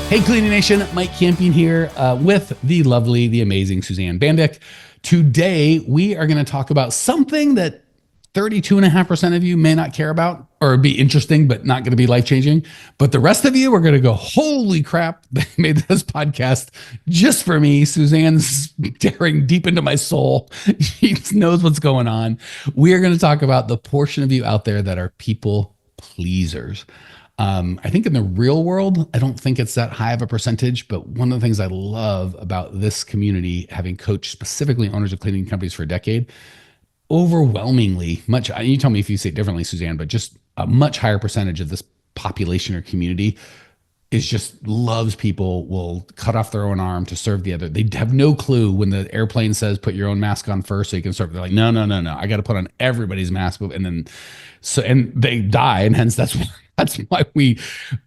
Hey, Cleaning Nation, Mike Campion here with the lovely, the amazing Suzanne Bandick. Today, we are going to talk about something that 32.5% of you may not care about or be interesting, but not going to be life-changing. But the rest of you are going to go, holy crap, they made this podcast just for me. Suzanne's staring deep into my soul. She knows what's going on. We are going to talk about the portion of you out there that are people pleasers. I think in the real world, I don't think it's that high of a percentage, but one of the things I love about this community, having coached specifically owners of cleaning companies for a decade, overwhelmingly much, you tell me if you say it differently, Suzanne, but just a much higher percentage of this population or community is just loves people, will cut off their own arm to serve the other. They have no clue when the airplane says, put your own mask on first so you can serve. They're like, no. I got to put on everybody's mask. And they die. And hence that's why we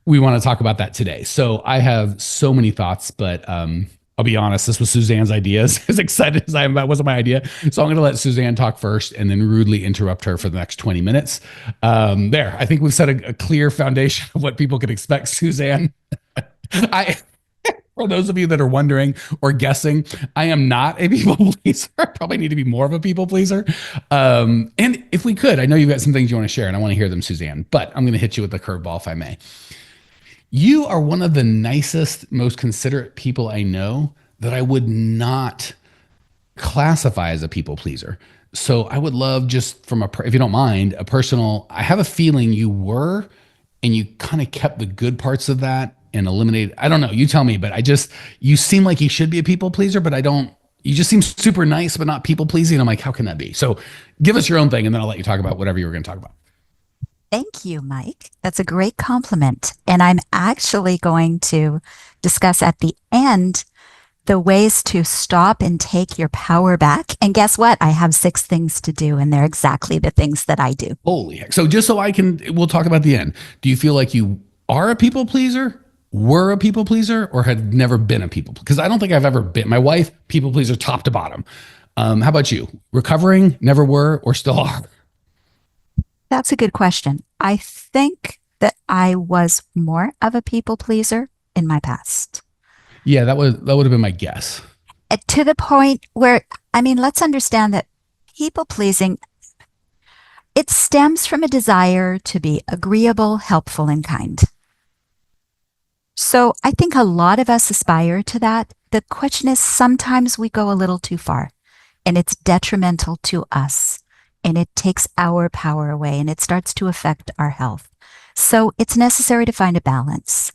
want to talk about that today. So I have so many thoughts, but I'll be honest, this was Suzanne's idea. As excited as I am about it, wasn't my idea. So I'm going to let Suzanne talk first and then rudely interrupt her for the next 20 minutes. I think we've set a clear foundation of what people can expect, Suzanne. For those of you that are wondering or guessing, I am not a people pleaser. I probably need to be more of a people pleaser. And if we could, I know you've got some things you want to share and I want to hear them, Suzanne, but I'm going to hit you with the curveball if I may. You are one of the nicest, most considerate people I know that I would not classify as a people pleaser. So I would love just from if you don't mind, a personal, I have a feeling you were, and you kind of kept the good parts of that and eliminated, I don't know, you tell me, but you seem like you should be a people pleaser, but you just seem super nice, but not people pleasing. I'm like, how can that be? So give us your own thing and then I'll let you talk about whatever you were going to talk about. Thank you, Mike. That's a great compliment. And I'm actually going to discuss at the end the ways to stop and take your power back. And guess what? I have 6 things to do, and they're exactly the things that I do. Holy heck. So just so we'll talk about the end. Do you feel like you are a people pleaser, were a people pleaser, or had never been a people pleaser? Because I don't think I've ever been. My wife, people pleaser top to bottom. How about you? Recovering, never were, or still are? That's a good question. I think that I was more of a people pleaser in my past. Yeah, that would have been my guess. To the point where, let's understand that people pleasing, it stems from a desire to be agreeable, helpful, and kind. So I think a lot of us aspire to that. The question is, sometimes we go a little too far and it's detrimental to us. And it takes our power away and it starts to affect our health. So it's necessary to find a balance.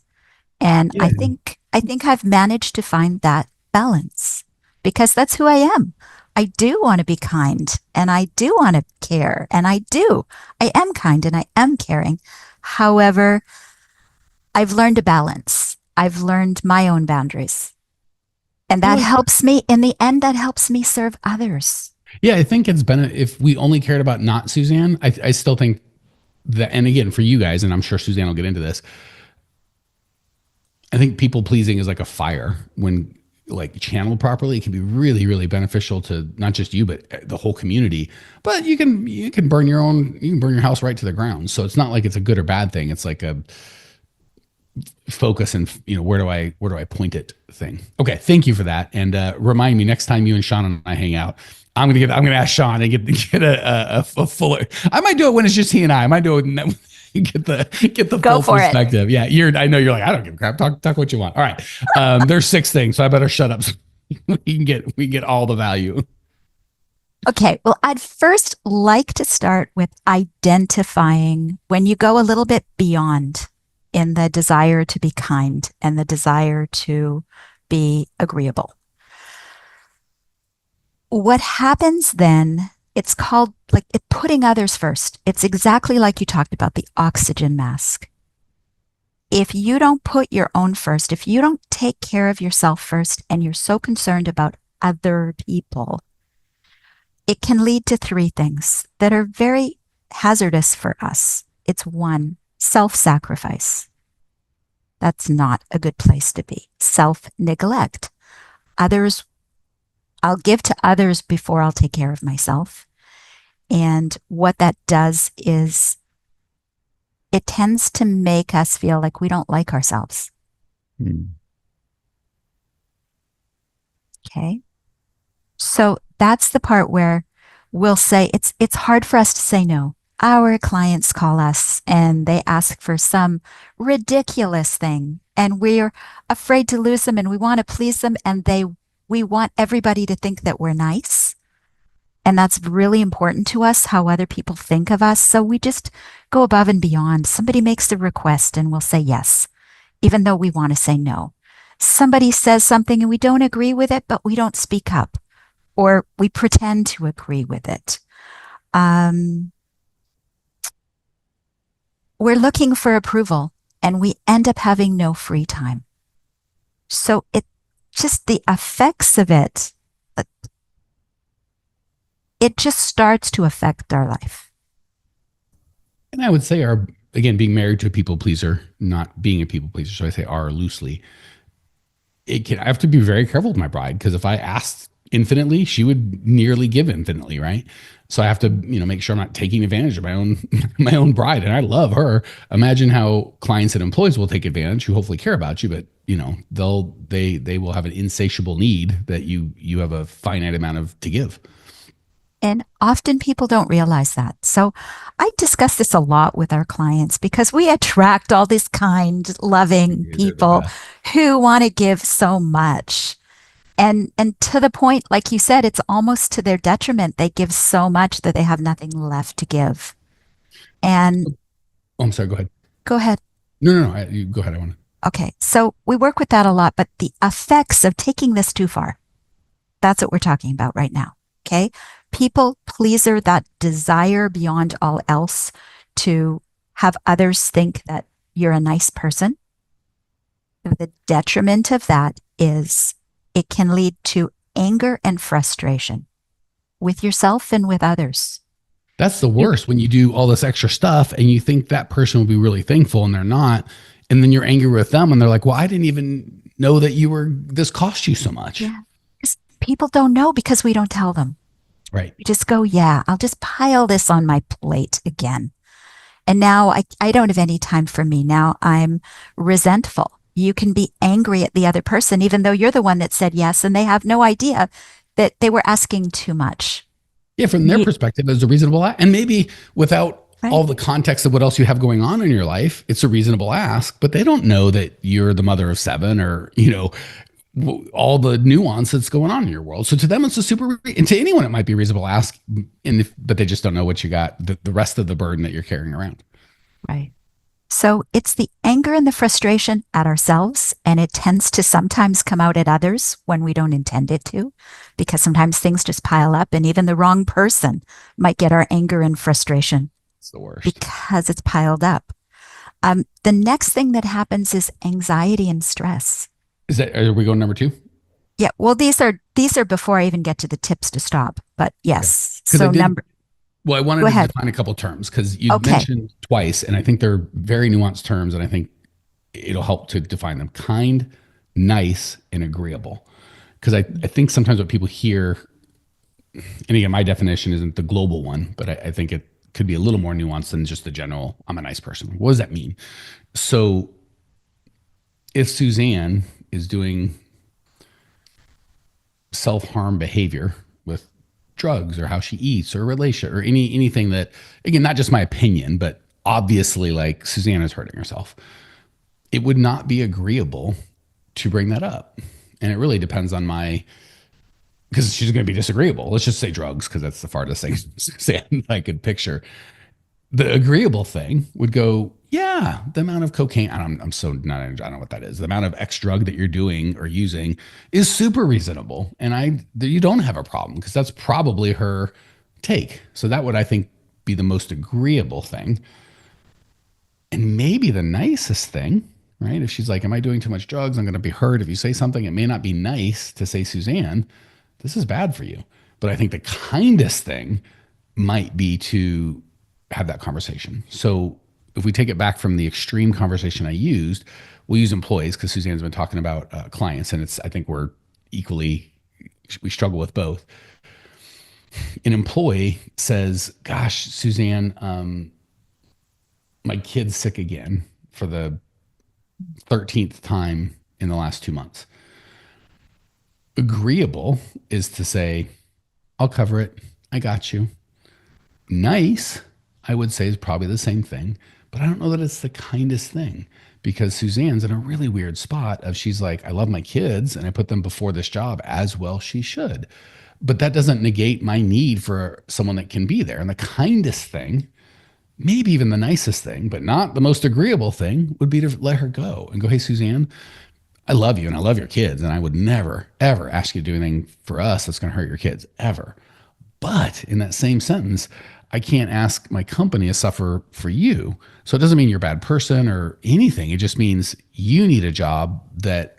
And yeah. I think I've managed to find that balance because that's who I am. I do want to be kind and I do want to care and I am kind and I am caring. However, I've learned a balance. I've learned my own boundaries. And that helps me, in the end, that helps me serve others. Yeah, I think it's been, if we only cared about not Suzanne, I still think that, and again, for you guys, and I'm sure Suzanne will get into this, I think people pleasing is like a fire. When like channeled properly, it can be really, really beneficial to not just you, but the whole community. But you can burn your house right to the ground. So it's not like it's a good or bad thing. It's like a focus and where do I point it thing. Okay, thank you for that. And remind me next time you and Sean and I hang out, I'm gonna ask Sean and get a fuller. I might do it when it's just he and I might do it. Get the full perspective. Yeah, I know you're like, I don't give a crap. Talk what you want. All right. There's 6 things, so I better shut up so we can get all the value. Okay. Well, I'd first like to start with identifying when you go a little bit beyond in the desire to be kind and the desire to be agreeable. What happens then, it's called putting others first. It's exactly like you talked about, the oxygen mask. If you don't put your own first, if you don't take care of yourself first, and you're so concerned about other people, it can lead to 3 things that are very hazardous for us. It's 1, self-sacrifice. That's not a good place to be. Self-neglect. I'll give to others before I'll take care of myself. And what that does is it tends to make us feel like we don't like ourselves. Hmm. Okay. So that's the part where we'll say it's hard for us to say no. Our clients call us and they ask for some ridiculous thing and we're afraid to lose them and we want to please them and we want everybody to think that we're nice. And that's really important to us how other people think of us. So we just go above and beyond. Somebody makes a request and we'll say yes, even though we want to say no. Somebody says something and we don't agree with it, but we don't speak up or we pretend to agree with it. Um, we're looking for approval and we end up having no free time. So it just the effects of it just starts to affect our life. And I would say our, again, being married to a people pleaser, not being a people pleaser. So I say are loosely. I have to be very careful with my bride because if I asked infinitely, she would nearly give infinitely, right? So I have to, make sure I'm not taking advantage of my own my own bride, and I love her. Imagine how clients and employees will take advantage who hopefully care about you, but they will have an insatiable need that you have a finite amount of to give. And often people don't realize that. So I discuss this a lot with our clients because we attract all these kind, loving They're the people best. who want to give so much. And to the point, like you said, it's almost to their detriment. They give so much that they have nothing left to give. And Oh, I'm sorry. Go ahead. go ahead. No, no, no. You go ahead. I want to. Okay. So we work with that a lot, but the effects of taking this too far, that's what we're talking about right now. Okay. People pleaser, that desire beyond all else to have others think that you're a nice person. The detriment of that is it can lead to anger and frustration with yourself and with others. That's the You, worst when you do all this extra stuff and you think that person will be really thankful and they're not. And then you're angry with them and they're like, well, I didn't even know that this cost you so much. yeah. People don't know because we don't tell them. Right. We just go, yeah, I'll just pile this on my plate again. And now I don't have any time for me. Now I'm resentful. You can be angry at the other person, even though you're the one that said yes, and they have no idea that they were asking too much. Yeah. From their Ye- perspective, it's a reasonable ask. And maybe without all right? the context of what else you have going on in your life, it's a reasonable ask, but they don't know that you're the mother of seven or, all the nuance that's going on in your world. So to them, it's a and to anyone, it might be a reasonable ask, but they just don't know what you got, the rest of the burden that you're carrying around. Right. So it's the anger and the frustration at ourselves, and it tends to sometimes come out at others when we don't intend it to, because sometimes things just pile up, and even the wrong person might get our anger and frustration It's the worst. because it's piled up. The next thing that happens is anxiety and stress. Are we going number two? Yeah, well, these are before I even get to the tips to stop. But Okay. yes, Because I so did, number. well, I Go wanted to ahead. define a couple terms because you Okay, mentioned twice, and I think they're very nuanced terms, and I think it'll help to define them: kind, nice, and agreeable. Because I think sometimes what people hear, and again, my definition isn't the global one, but I think it could be a little more nuanced than just the general, I'm a nice person. What does that mean? So if Suzanne is doing self-harm behavior with drugs or how she eats or a relationship or anything that, again, not just my opinion, but obviously like Suzanne is hurting herself, it would not be agreeable to bring that up. And it really depends on because she's going to be disagreeable. Let's just say drugs because that's the farthest thing Suzanne I could picture. The agreeable thing would go, yeah, the amount of cocaine, I'm so not, I don't know what that is. The amount of X drug that you're doing or using is super reasonable. And you don't have a problem because that's probably her take. So that would, I think, be the most agreeable thing. And maybe the nicest thing, right? If she's like, am I doing too much drugs? I'm going to be hurt. If you say something, it may not be nice to say, Suzanne, this is bad for you. But I think the kindest thing might be to have that conversation. So if we take it back from the extreme conversation I used, we'll use employees because Suzanne's been talking about clients, and I think we struggle with both. An employee says, "Gosh, Suzanne, my kid's sick again for the 13th time in the last 2 months. Agreeable is to say, I'll cover it. I got you. Nice, I would say, is probably the same thing, but I don't know that it's the kindest thing because Suzanne's in a really weird spot of she's like, I love my kids and I put them before this job as well she should. But that doesn't negate my need for someone that can be there. And the kindest thing, maybe even the nicest thing, but not the most agreeable thing, would be to let her go and go, hey, Suzanne, I love you and I love your kids. And I would never, ever ask you to do anything for us that's going to hurt your kids, ever. But in that same sentence, I can't ask my company to suffer for you. So it doesn't mean you're a bad person or anything. It just means you need a job that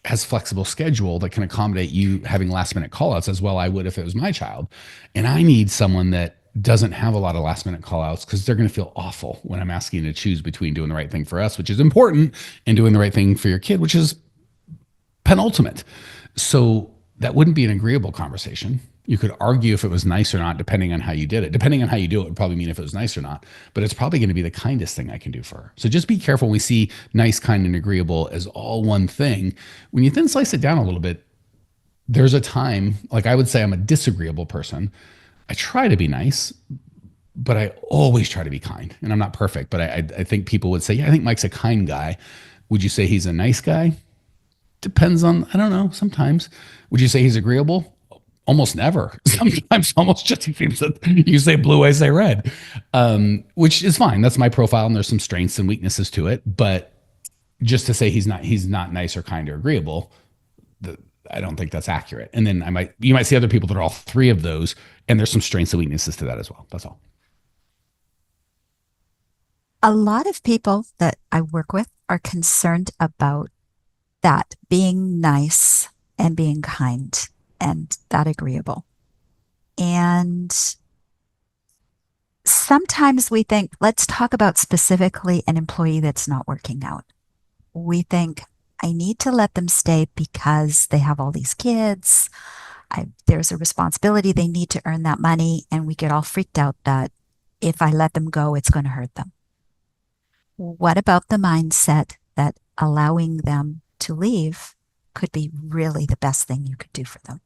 has flexible schedule that can accommodate you having last minute call outs as well I would if it was my child. And I need someone that doesn't have a lot of last minute call outs because they're going to feel awful when I'm asking you to choose between doing the right thing for us, which is important, and doing the right thing for your kid, which is penultimate. So that wouldn't be an agreeable conversation. You could argue if it was nice or not, depending on how you did it. Depending on how you do it would probably mean if it was nice or not, but it's probably going to be the kindest thing I can do for her. So just be careful when we see nice, kind, and agreeable as all one thing. When you thin slice it down a little bit, there's a time, like I would say I'm a disagreeable person. I try to be nice, but I always try to be kind. And I'm not perfect, but I think people would say, yeah, I think Mike's a kind guy. Would you say he's a nice guy? Depends on, I don't know, sometimes. Would you say he's agreeable? Almost never. Sometimes almost just he seems that you say blue, I say red, which is fine. That's my profile, and there's some strengths and weaknesses to it. But just to say he's not nice or kind or agreeable, I don't think that's accurate. And then you might see other people that are all three of those, and there's some strengths and weaknesses to that as well. That's all. A lot of people that I work with are concerned about that being nice and being kind and that agreeable. And sometimes we think, let's talk about specifically an employee that's not working out. We think, I need to let them stay because they have all these kids. There's a responsibility. They need to earn that money. And we get all freaked out that if I let them go, it's going to hurt them. What about the mindset that allowing them to leave could be really the best thing you could do for them?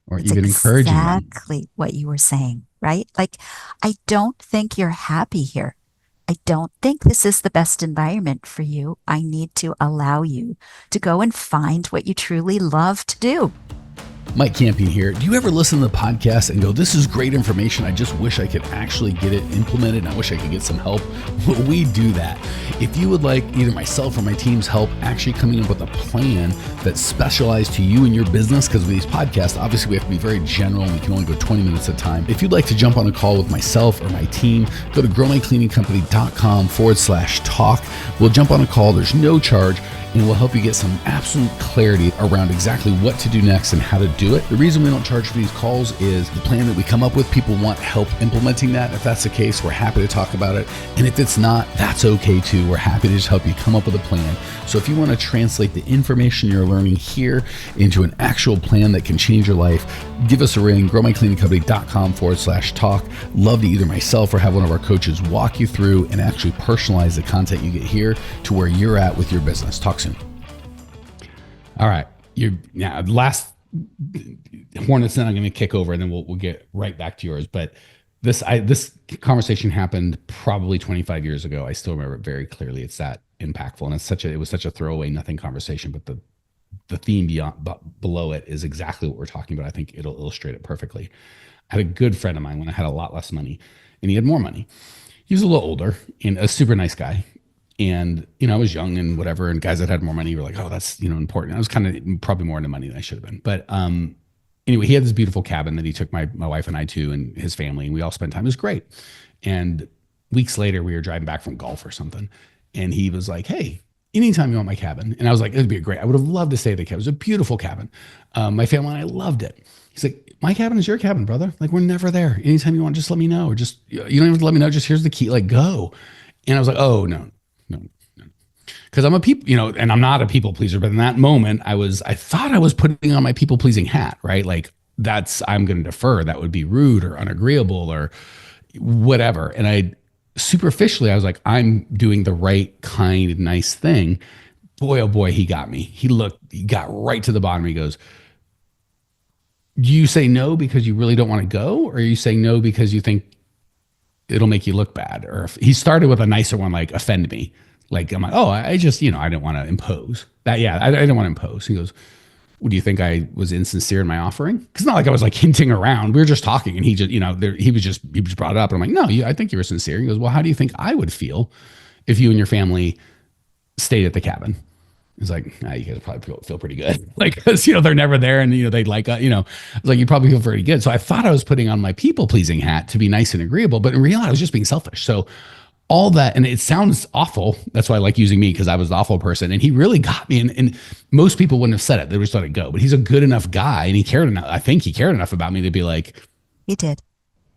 Or even encouraging them. Exactly what you were saying, right? Like, I don't think you're happy here. I don't think this is the best environment for you. I need to allow you to go and find what you truly love to do. Mike Campion here. Do you ever listen to the podcast and go, this is great information, I just wish I could actually get it implemented and I wish I could get some help? Well, we do that. If you would like either myself or my team's help actually coming up with a plan that's specialized to you and your business, because with these podcasts, obviously we have to be very general and we can only go 20 minutes at a time. If you'd like to jump on a call with myself or my team, go to growmycleaningcompany.com/talk. We'll jump on a call. There's no charge. And we'll help you get some absolute clarity around exactly what to do next and how to do it. The reason we don't charge for these calls is the plan that we come up with, people want help implementing that. If that's the case, we're happy to talk about it. And if it's not, that's okay too. We're happy to just help you come up with a plan. So if you want to translate the information you're learning here into an actual plan that can change your life, give us a ring, growmycleaningcompany.com/talk. Love to either myself or have one of our coaches walk you through and actually personalize the content you get here to where you're at with your business. Talk soon. All right. Last hornet's then I'm going to kick over and then we'll get right back to yours. But this conversation happened probably 25 years ago. I still remember it very clearly. It's that impactful. And it was such a throwaway, nothing conversation, but the theme below it is exactly what we're talking about. I think it'll illustrate it perfectly. I had a good friend of mine when I had a lot less money and he had more money. He was a little older and a super nice guy. And, I was young and whatever, and guys that had more money were like, oh, that's, important. I was kind of probably more into money than I should have been. But anyway, he had this beautiful cabin that he took my wife and I to and his family, and we all spent time. It was great. And weeks later, we were driving back from golf or something. And he was like, hey, anytime you want my cabin. And I was like, it'd be great. I would have loved to stay at the cabin. It was a beautiful cabin. My family and I loved it. He's like, my cabin is your cabin, brother. Like, we're never there. Anytime you want, just let me know. Or just, you don't even have to let me know. Just here's the key, like, go. And I was like, oh, no. Because I'm and I'm not a people pleaser, but in that moment I thought I was putting on my people pleasing hat, right? Like I'm going to defer. That would be rude or unagreeable or whatever. And superficially, I was like, I'm doing the right, kind, nice thing. boy, oh boy, he got me. He got right to the bottom. He goes, do you say no because you really don't want to go? Or are you saying no because you think it'll make you look bad? Or if he started with a nicer one, like offend me. Like, I'm like, oh, I just, I didn't want to impose that. Yeah, I didn't want to impose. He goes, well, do you think I was insincere in my offering? Because not like I was like hinting around. We were just talking, and he just, he just brought it up, and I'm like, no, I think you were sincere. He goes, well, how do you think I would feel if you and your family stayed at the cabin? He's like, you guys probably feel pretty good, like, because they're never there, and they like, it's like you probably feel pretty good. So I thought I was putting on my people pleasing hat to be nice and agreeable, but in reality, I was just being selfish. So all that, and it sounds awful. That's why I like using me, because I was the awful person, and he really got me. And most people wouldn't have said it; they would just let it go. But he's a good enough guy, and he cared enough. I think he cared enough about me to be like, He did.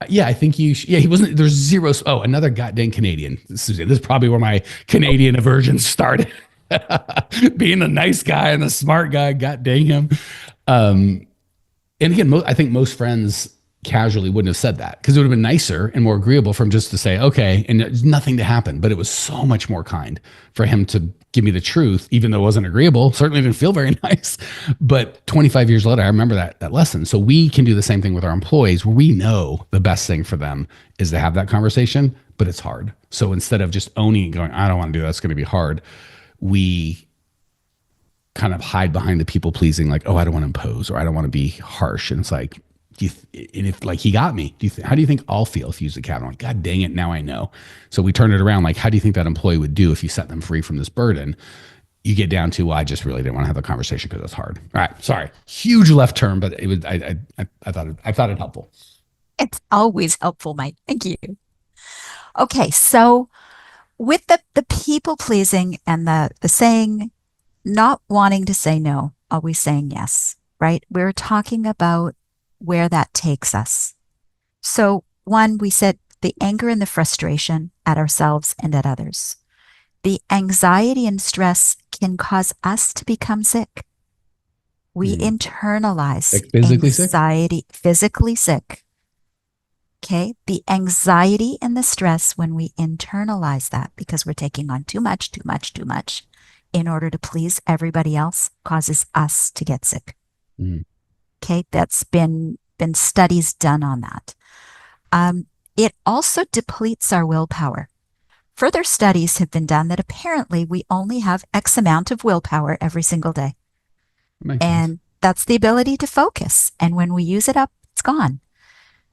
yeah, I think you. Yeah, he wasn't. There's zero. Oh, another goddamn Canadian. This is probably where my Canadian aversion started. Being the nice guy and the smart guy, god dang him. And again, I think most friends casually wouldn't have said that, because it would have been nicer and more agreeable for him just to say, okay, and there's nothing to happen. But it was so much more kind for him to give me the truth, even though it wasn't agreeable. Certainly didn't feel very nice. But 25 years later, I remember that lesson. So we can do the same thing with our employees, where we know the best thing for them is to have that conversation, but it's hard. So instead of just owning and going, I don't want to do that, it's going to be hard, we kind of hide behind the people pleasing, like, oh, I don't want to impose, or I don't want to be harsh. And it's like, and if like he got me, how do you think I'll feel if you use the cabin? I'm like, God dang it, now I know. So we turn it around, like, how do you think that employee would do if you set them free from this burden? You get down to, well, I just really didn't want to have the conversation because it's hard. All right, sorry, huge left turn, but it was I thought it helpful. It's always helpful, Mike. Thank you. Okay, so with the people pleasing and the saying, not wanting to say no, always saying yes, right? We're talking about where that takes us. So one, we said the anger and the frustration at ourselves and at others. The anxiety and stress can cause us to become sick. We internalize Like physically sick? anxiety, physically sick. Okay. The anxiety and the stress, when we internalize that because we're taking on too much in order to please everybody else, causes us to get sick. Mm. Okay. That's been studies done on that. It also depletes our willpower. Further studies have been done that apparently we only have X amount of willpower every single day. Makes And sense. that's the ability to focus. And when we use it up, it's gone.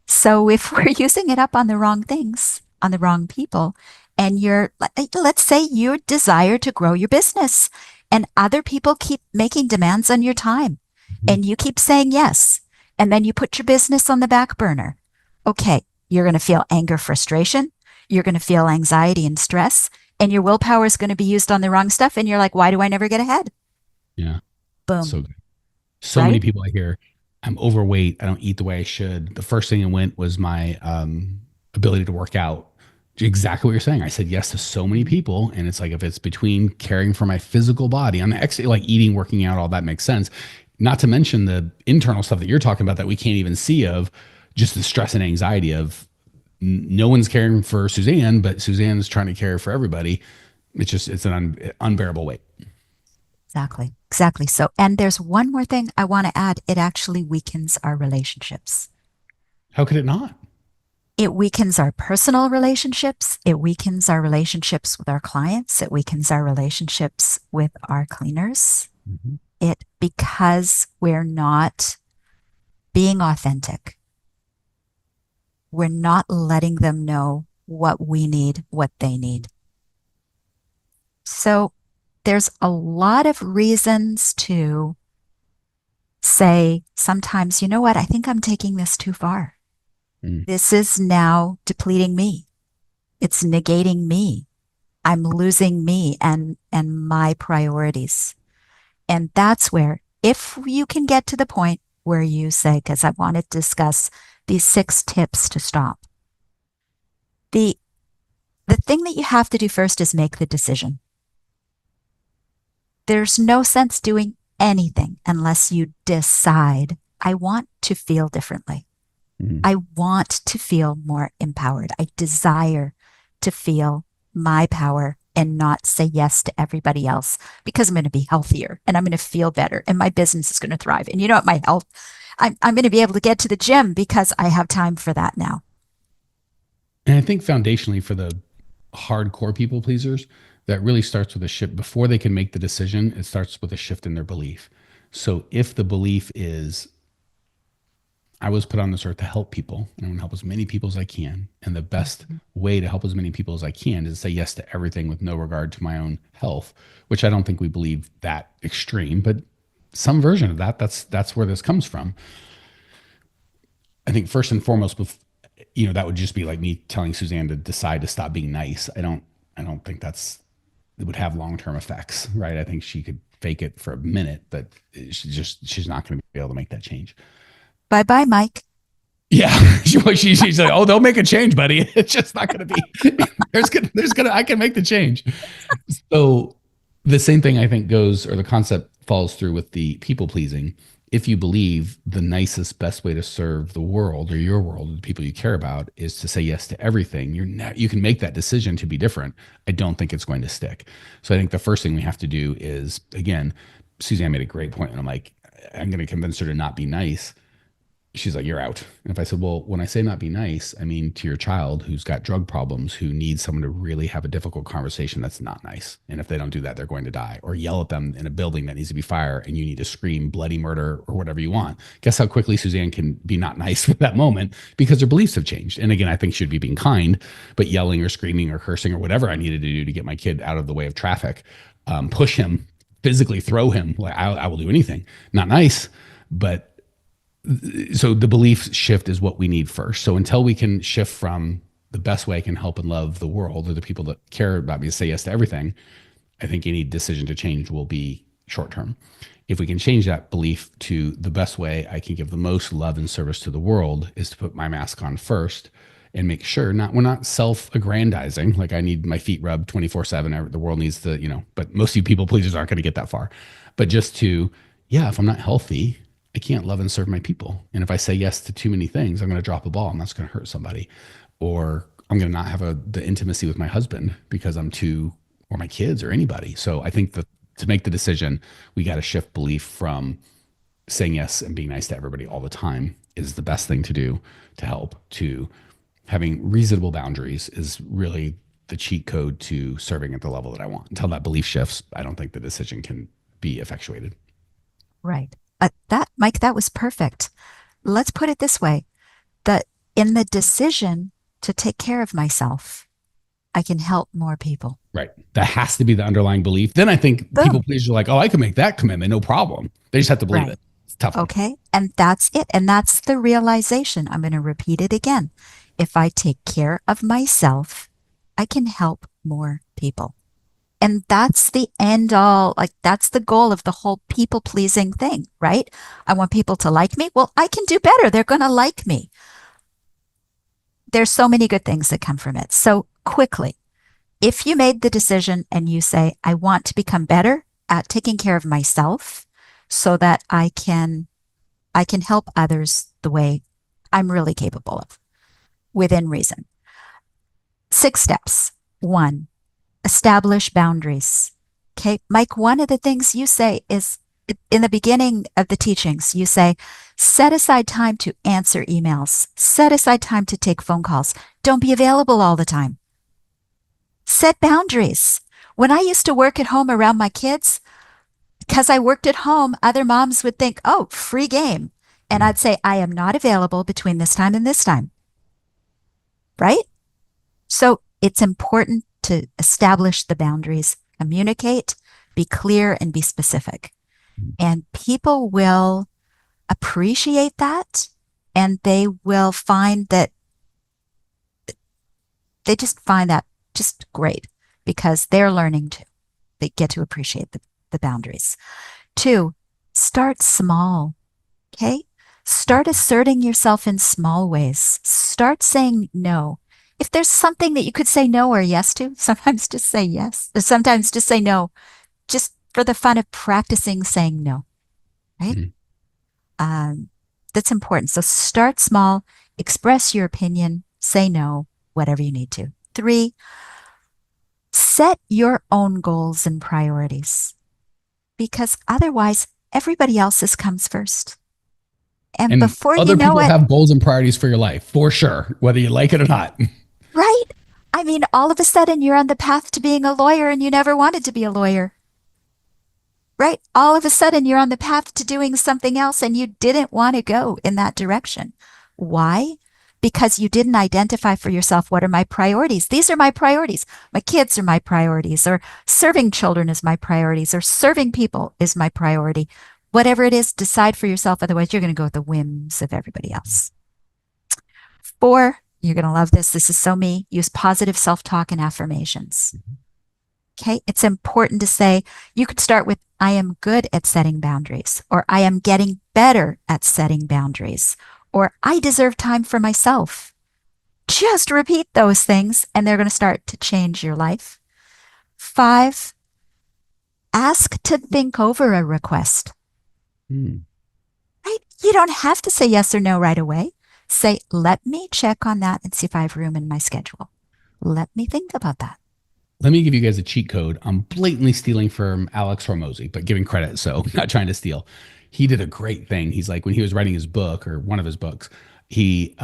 So if we're using it up on the wrong things, on the wrong people, and let's say you desire to grow your business and other people keep making demands on your time and you keep saying yes, and then you put your business on the back burner. Okay, you're going to feel anger, frustration. You're going to feel anxiety and stress, and your willpower is going to be used on the wrong stuff. And you're like, why do I never get ahead? Yeah. Boom. So good. So Right? many people I hear, I'm overweight, I don't eat the way I should. The first thing that went was my ability to work out. Exactly what you're saying. I said yes to so many people, and it's like, if it's between caring for my physical body, I'm actually like eating, working out, all that makes sense. Not to mention the internal stuff that you're talking about that we can't even see, of just the stress and anxiety of no one's caring for Suzanne, but Suzanne's trying to care for everybody. It's an unbearable weight. Exactly. Exactly. So, and there's one more thing I want to add. It actually weakens our relationships. How could it not? It weakens our personal relationships. It weakens our relationships with our clients. It weakens our relationships with our cleaners. Mm-hmm. Because we're not being authentic. We're not letting them know what we need, what they need. So there's a lot of reasons to say sometimes, you know what, I think I'm taking this too far. This is now depleting me. It's negating me. I'm losing me and my priorities. And that's where, if you can get to the point where you say, because I want to discuss these 6 tips to stop. The thing that you have to do first is make the decision. There's no sense doing anything unless you decide, I want to feel differently. Mm-hmm. I want to feel more empowered. I desire to feel my power and not say yes to everybody else because I'm going to be healthier and I'm going to feel better and my business is going to thrive. And you know what? My health, I'm going to be able to get to the gym because I have time for that now. And I think foundationally for the hardcore people pleasers, that really starts with a shift before they can make the decision. It starts with a shift in their belief. So if the belief is, I was put on this earth to help people and I want to help as many people as I can. And the best way to help as many people as I can is to say yes to everything with no regard to my own health, which I don't think we believe that extreme, but some version of that, that's where this comes from. I think first and foremost, that would just be like me telling Suzanne to decide to stop being nice. I don't think it would have long-term effects, right? I think she could fake it for a minute, but she's not going to be able to make that change. Bye-bye, Mike. Yeah, she's like, oh, they'll make a change, buddy. It's just not going to be. I can make the change. So the same thing I think goes, or the concept falls through with the people pleasing. If you believe the nicest, best way to serve the world or your world, the people you care about, is to say yes to everything, you can make that decision to be different. I don't think it's going to stick. So I think the first thing we have to do is, again, Suzanne made a great point, and I'm like, I'm going to convince her to not be nice. She's like, you're out. And if I said, well, when I say not be nice, I mean to your child who's got drug problems, who needs someone to really have a difficult conversation, that's not nice. And if they don't do that, they're going to die. Or yell at them in a building that needs to be fire and you need to scream bloody murder or whatever you want. Guess how quickly Suzanne can be not nice for that moment because her beliefs have changed. And again, I think she'd be being kind, but yelling or screaming or cursing or whatever I needed to do to get my kid out of the way of traffic, push him, physically throw him, like I will do anything. Not nice, but so the belief shift is what we need first. So until we can shift from the best way I can help and love the world or the people that care about me to say yes to everything, I think any decision to change will be short term. If we can change that belief to the best way I can give the most love and service to the world is to put my mask on first and make sure we're not self-aggrandizing. Like I need my feet rubbed 24/7. The world needs to, but most of you people pleasers aren't going to get that far. But just to, if I'm not healthy, I can't love and serve my people. And if I say yes to too many things, I'm going to drop a ball and that's going to hurt somebody. Or I'm going to not have the intimacy with my husband because or my kids or anybody. So I think that to make the decision, we got to shift belief from saying yes and being nice to everybody all the time is the best thing to do to help, to having reasonable boundaries is really the cheat code to serving at the level that I want. Until that belief shifts, I don't think the decision can be effectuated. Right. Mike, that was perfect. Let's put it this way, that in the decision to take care of myself, I can help more people. Right. That has to be the underlying belief. Then I think people pleasers are like, oh, I can make that commitment. No problem. They just have to believe it. It's tough. Okay. And that's it. And that's the realization. I'm going to repeat it again. If I take care of myself, I can help more people. And that's the end all, like that's the goal of the whole people pleasing thing, right? I want people to like me. Well, I can do better. They're going to like me. There's so many good things that come from it. So quickly, if you made the decision and you say, I want to become better at taking care of myself so that I can help others the way I'm really capable of within reason. 6 steps. 1, establish boundaries. Okay, Mike, one of the things you say is in the beginning of the teachings, you say, set aside time to answer emails, set aside time to take phone calls. Don't be available all the time. Set boundaries. When I used to work at home around my kids, because I worked at home, other moms would think, oh, free game. And I'd say, I am not available between this time and this time. Right? So it's important to establish the boundaries, communicate, be clear, and be specific. And people will appreciate that, and they will find that they just find that just great because they're learning to. They get to appreciate the boundaries. 2, start small. Okay? Start asserting yourself in small ways. Start saying no. If there's something that you could say no or yes to, sometimes just say yes. Sometimes just say no, just for the fun of practicing saying no, right? That's important. So start small, express your opinion, say no, whatever you need to. 3, Set your own goals and priorities, because otherwise everybody else's comes first. And before you other know people it, have goals and priorities for your life, for sure, whether you like it or not. right? I mean, all of a sudden you're on the path to being a lawyer and you never wanted to be a lawyer, right? All of a sudden you're on the path to doing something else and you didn't want to go in that direction. Why? Because you didn't identify for yourself, what are my priorities? These are my priorities. My kids are my priorities, or serving children is my priorities, or serving people is my priority. Whatever it is, decide for yourself. Otherwise, you're going to go with the whims of everybody else. 4, you're going to love this. This is so me. Use positive self-talk and affirmations. Okay. It's important to say, you could start with, I am good at setting boundaries, or I am getting better at setting boundaries, or I deserve time for myself. Just repeat those things and they're going to start to change your life. 5, ask to think over a request. Right? You don't have to say yes or no right away. Say, let me check on that and see if I have room in my schedule. Let me think about that. Let me give you guys a cheat code. I'm blatantly stealing from Alex Hormozy, but giving credit, so not trying to steal. He did a great thing. He's like, when he was writing his book, or one of his books, he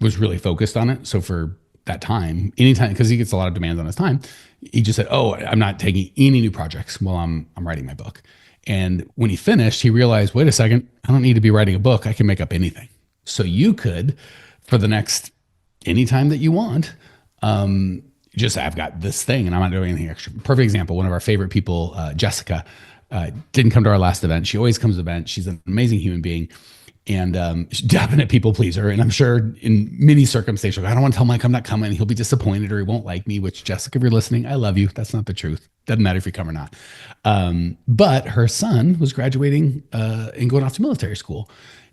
was really focused on it. So for that time, anytime, because he gets a lot of demands on his time, he just said, oh, I'm not taking any new projects while I'm writing my book. And when he finished, he realized, wait a second, I don't need to be writing a book. I can make up anything. So you could, for the next anytime that you want, just say, I've got this thing and I'm not doing anything extra. Perfect example. One of our favorite people, Jessica, didn't come to our last event. She always comes to events. She's an amazing human being, and she's a definite people pleaser. And I'm sure in many circumstances, I don't want to tell Mike I'm not coming. He'll be disappointed or he won't like me, which, Jessica, if you're listening, I love you. That's not the truth. Doesn't matter if you come or not. But her son was graduating and going off to military school.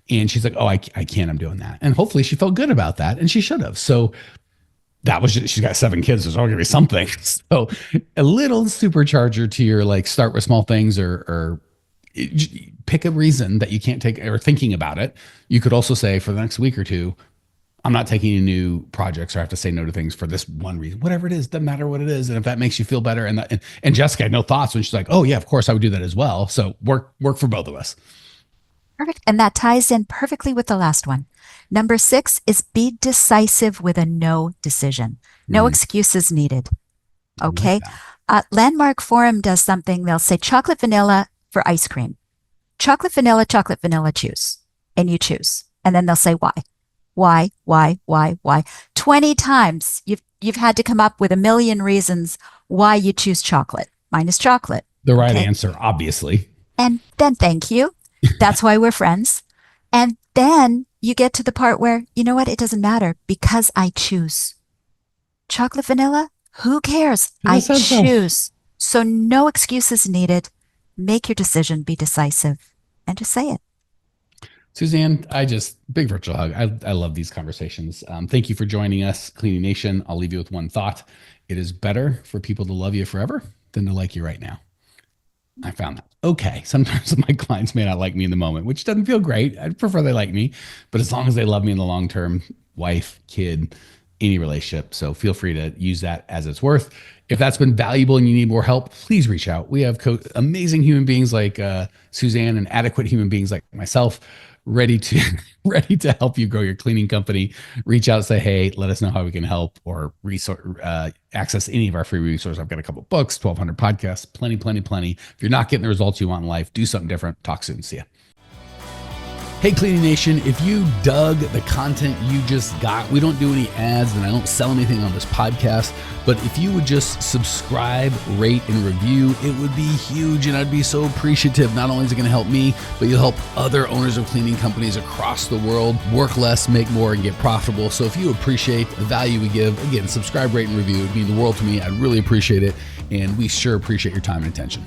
And she's like, oh, I can't, I'm doing that. And hopefully she felt good about that. And she should have. So that was just, she's got 7 kids. There's always gonna be something. So a little supercharger to your, like, start with small things, or pick a reason that you can't take, or thinking about it. You could also say, for the next week or 2, I'm not taking any new projects, or I have to say no to things for this one reason, whatever it is, doesn't matter what it is. And if that makes you feel better, and Jessica had no thoughts when she's like, oh yeah, of course I would do that as well. So work for both of us. Perfect. And that ties in perfectly with the last one. Number 6 is be decisive with a no decision. No excuses needed. Okay. Landmark Forum does something. They'll say chocolate vanilla for ice cream. Chocolate vanilla, choose. And you choose. And then they'll say why. Why? 20 times you've had to come up with a million reasons why you choose chocolate. Mine is chocolate. The right answer, obviously. And then thank you. That's why we're friends. And then you get to the part where, you know what? It doesn't matter because I choose. Chocolate vanilla? Who cares? I choose. So no excuses needed. Make your decision, be decisive, and just say it. Suzanne, big virtual hug. I love these conversations. Thank you for joining us, Cleaning Nation. I'll leave you with one thought. It is better for people to love you forever than to like you right now. I found that. Okay, sometimes my clients may not like me in the moment, which doesn't feel great. I'd prefer they like me, but as long as they love me in the long term, wife, kid, any relationship. So feel free to use that as it's worth. If that's been valuable and you need more help, please reach out. We have amazing human beings like Suzanne, and adequate human beings like myself, ready to help you grow your cleaning company. Reach out, say, hey, let us know how we can help, or access any of our free resources. I've got a couple of books, 1,200 podcasts, plenty. If you're not getting the results you want in life, do something different. Talk soon. See ya. Hey, Cleaning Nation, if you dug the content you just got, we don't do any ads and I don't sell anything on this podcast, but if you would just subscribe, rate, and review, it would be huge, and I'd be so appreciative. Not only is it going to help me, but you'll help other owners of cleaning companies across the world work less, make more, and get profitable. So if you appreciate the value we give, again, subscribe, rate, and review. It would mean the world to me. I'd really appreciate it, and we sure appreciate your time and attention.